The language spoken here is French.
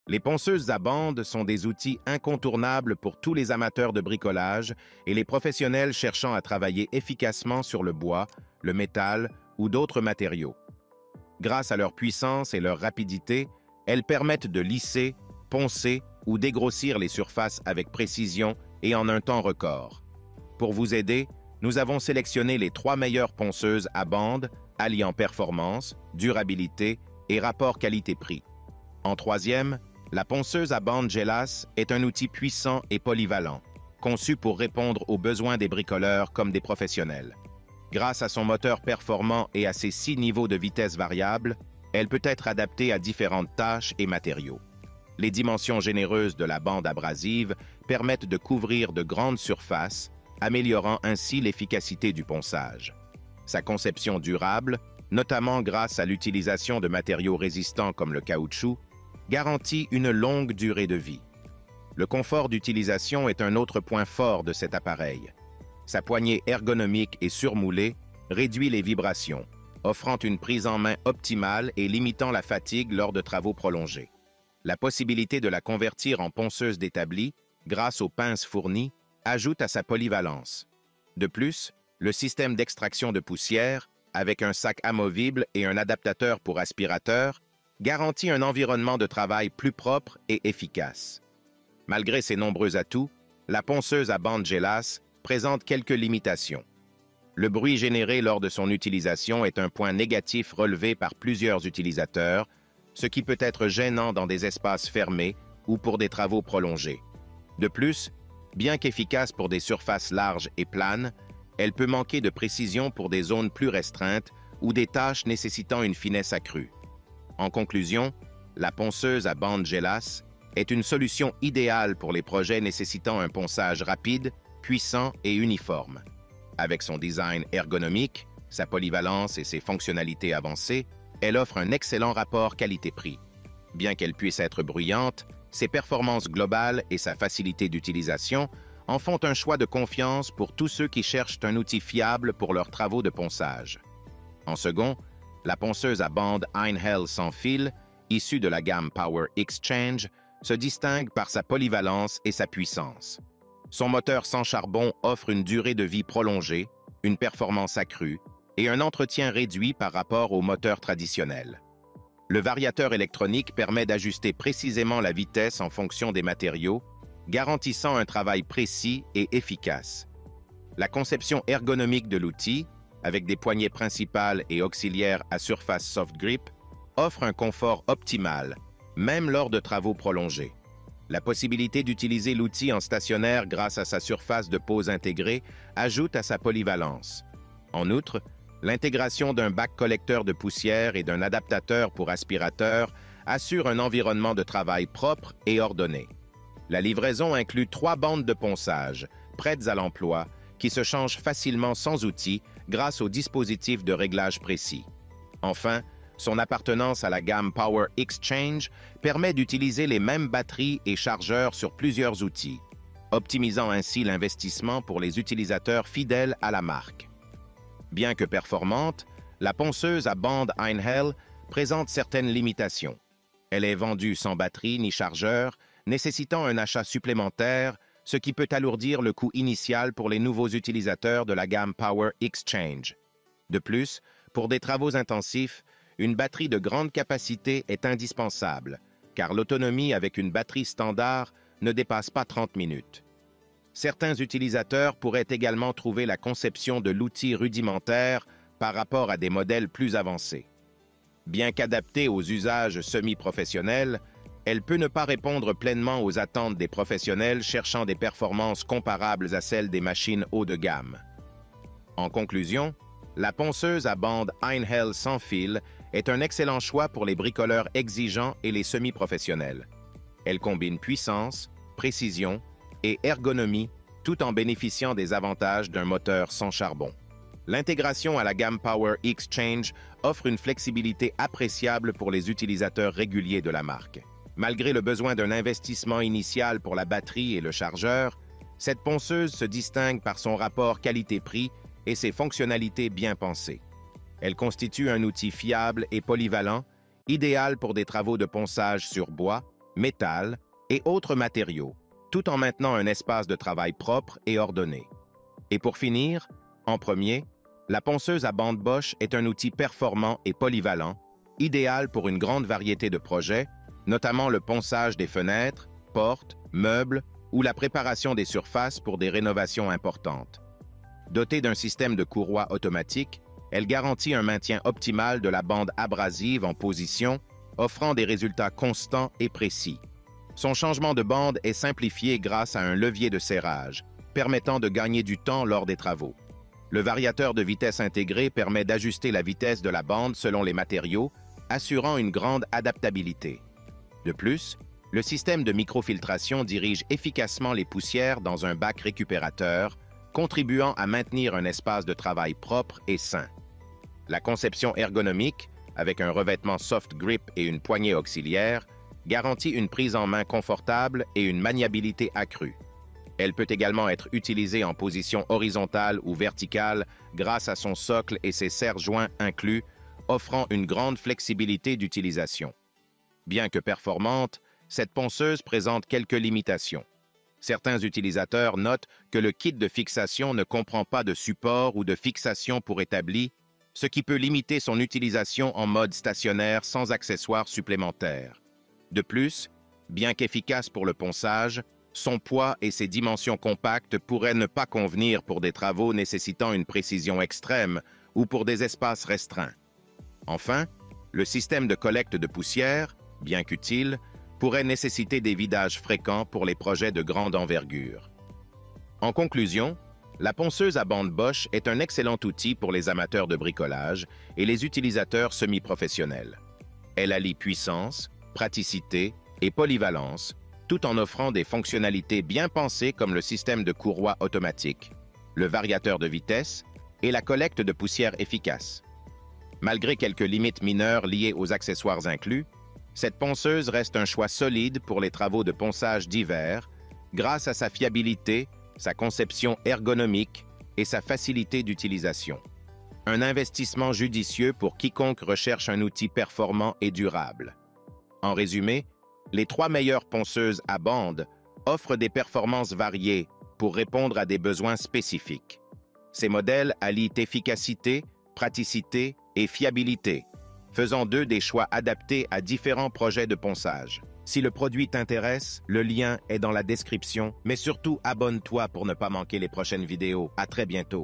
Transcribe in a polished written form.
Les ponceuses à bande sont des outils incontournables pour tous les amateurs de bricolage et les professionnels cherchant à travailler efficacement sur le bois, le métal ou d'autres matériaux. Grâce à leur puissance et leur rapidité, elles permettent de lisser, poncer ou dégrossir les surfaces avec précision et en un temps record. Pour vous aider, nous avons sélectionné les 3 meilleures ponceuses à bande alliant performance, durabilité et rapport qualité-prix. En troisième, la ponceuse à bande Gelas est un outil puissant et polyvalent, conçu pour répondre aux besoins des bricoleurs comme des professionnels. Grâce à son moteur performant et à ses 6 niveaux de vitesse variables, elle peut être adaptée à différentes tâches et matériaux. Les dimensions généreuses de la bande abrasive permettent de couvrir de grandes surfaces, améliorant ainsi l'efficacité du ponçage. Sa conception durable, notamment grâce à l'utilisation de matériaux résistants comme le caoutchouc, garantit une longue durée de vie. Le confort d'utilisation est un autre point fort de cet appareil. Sa poignée ergonomique et surmoulée réduit les vibrations, offrant une prise en main optimale et limitant la fatigue lors de travaux prolongés. La possibilité de la convertir en ponceuse d'établi, grâce aux pinces fournies, ajoute à sa polyvalence. De plus, le système d'extraction de poussière, avec un sac amovible et un adaptateur pour aspirateur, garantit un environnement de travail plus propre et efficace. Malgré ses nombreux atouts, la ponceuse à bande Gelas présente quelques limitations. Le bruit généré lors de son utilisation est un point négatif relevé par plusieurs utilisateurs, ce qui peut être gênant dans des espaces fermés ou pour des travaux prolongés. De plus, bien qu'efficace pour des surfaces larges et planes, elle peut manquer de précision pour des zones plus restreintes ou des tâches nécessitant une finesse accrue. En conclusion, la ponceuse à bande Gelas est une solution idéale pour les projets nécessitant un ponçage rapide, puissant et uniforme. Avec son design ergonomique, sa polyvalence et ses fonctionnalités avancées, elle offre un excellent rapport qualité-prix. Bien qu'elle puisse être bruyante, ses performances globales et sa facilité d'utilisation en font un choix de confiance pour tous ceux qui cherchent un outil fiable pour leurs travaux de ponçage. En second, la ponceuse à bande Einhell sans fil, issue de la gamme Power Exchange, se distingue par sa polyvalence et sa puissance. Son moteur sans charbon offre une durée de vie prolongée, une performance accrue et un entretien réduit par rapport au moteur traditionnel. Le variateur électronique permet d'ajuster précisément la vitesse en fonction des matériaux, garantissant un travail précis et efficace. La conception ergonomique de l'outil, avec des poignées principales et auxiliaires à surface soft grip, offre un confort optimal, même lors de travaux prolongés. La possibilité d'utiliser l'outil en stationnaire grâce à sa surface de pose intégrée ajoute à sa polyvalence. En outre, l'intégration d'un bac collecteur de poussière et d'un adaptateur pour aspirateur assure un environnement de travail propre et ordonné. La livraison inclut 3 bandes de ponçage, prêtes à l'emploi, qui se changent facilement sans outil grâce au dispositif de réglage précis. Enfin, son appartenance à la gamme Power Exchange permet d'utiliser les mêmes batteries et chargeurs sur plusieurs outils, optimisant ainsi l'investissement pour les utilisateurs fidèles à la marque. Bien que performante, la ponceuse à bande Einhell présente certaines limitations. Elle est vendue sans batterie ni chargeur, nécessitant un achat supplémentaire, ce qui peut alourdir le coût initial pour les nouveaux utilisateurs de la gamme Power Exchange. De plus, pour des travaux intensifs, une batterie de grande capacité est indispensable, car l'autonomie avec une batterie standard ne dépasse pas 30 minutes. Certains utilisateurs pourraient également trouver la conception de l'outil rudimentaire par rapport à des modèles plus avancés. Bien qu'adaptée aux usages semi-professionnels, elle peut ne pas répondre pleinement aux attentes des professionnels cherchant des performances comparables à celles des machines haut de gamme. En conclusion, la ponceuse à bande Einhell sans fil est un excellent choix pour les bricoleurs exigeants et les semi-professionnels. Elle combine puissance, précision et ergonomie tout en bénéficiant des avantages d'un moteur sans charbon. L'intégration à la gamme Power Exchange offre une flexibilité appréciable pour les utilisateurs réguliers de la marque. Malgré le besoin d'un investissement initial pour la batterie et le chargeur, cette ponceuse se distingue par son rapport qualité-prix et ses fonctionnalités bien pensées. Elle constitue un outil fiable et polyvalent, idéal pour des travaux de ponçage sur bois, métal et autres matériaux, tout en maintenant un espace de travail propre et ordonné. Et pour finir, en premier, la ponceuse à bande Bosch est un outil performant et polyvalent, idéal pour une grande variété de projets, notamment le ponçage des fenêtres, portes, meubles ou la préparation des surfaces pour des rénovations importantes. Dotée d'un système de courroie automatique, elle garantit un maintien optimal de la bande abrasive en position, offrant des résultats constants et précis. Son changement de bande est simplifié grâce à un levier de serrage, permettant de gagner du temps lors des travaux. Le variateur de vitesse intégré permet d'ajuster la vitesse de la bande selon les matériaux, assurant une grande adaptabilité. De plus, le système de microfiltration dirige efficacement les poussières dans un bac récupérateur, contribuant à maintenir un espace de travail propre et sain. La conception ergonomique, avec un revêtement soft grip et une poignée auxiliaire, garantit une prise en main confortable et une maniabilité accrue. Elle peut également être utilisée en position horizontale ou verticale grâce à son socle et ses serre-joints inclus, offrant une grande flexibilité d'utilisation. Bien que performante, cette ponceuse présente quelques limitations. Certains utilisateurs notent que le kit de fixation ne comprend pas de support ou de fixation pour établi, ce qui peut limiter son utilisation en mode stationnaire sans accessoires supplémentaires. De plus, bien qu'efficace pour le ponçage, son poids et ses dimensions compactes pourraient ne pas convenir pour des travaux nécessitant une précision extrême ou pour des espaces restreints. Enfin, le système de collecte de poussière, bien qu'utile, pourrait nécessiter des vidages fréquents pour les projets de grande envergure. En conclusion, la ponceuse à bande Bosch est un excellent outil pour les amateurs de bricolage et les utilisateurs semi-professionnels. Elle allie puissance, praticité et polyvalence, tout en offrant des fonctionnalités bien pensées comme le système de courroie automatique, le variateur de vitesse et la collecte de poussière efficace. Malgré quelques limites mineures liées aux accessoires inclus, cette ponceuse reste un choix solide pour les travaux de ponçage d'hiver grâce à sa fiabilité, sa conception ergonomique et sa facilité d'utilisation. Un investissement judicieux pour quiconque recherche un outil performant et durable. En résumé, les 3 meilleures ponceuses à bande offrent des performances variées pour répondre à des besoins spécifiques. Ces modèles allient efficacité, praticité et fiabilité, faisant d'eux des choix adaptés à différents projets de ponçage. Si le produit t'intéresse, le lien est dans la description, mais surtout abonne-toi pour ne pas manquer les prochaines vidéos. À très bientôt.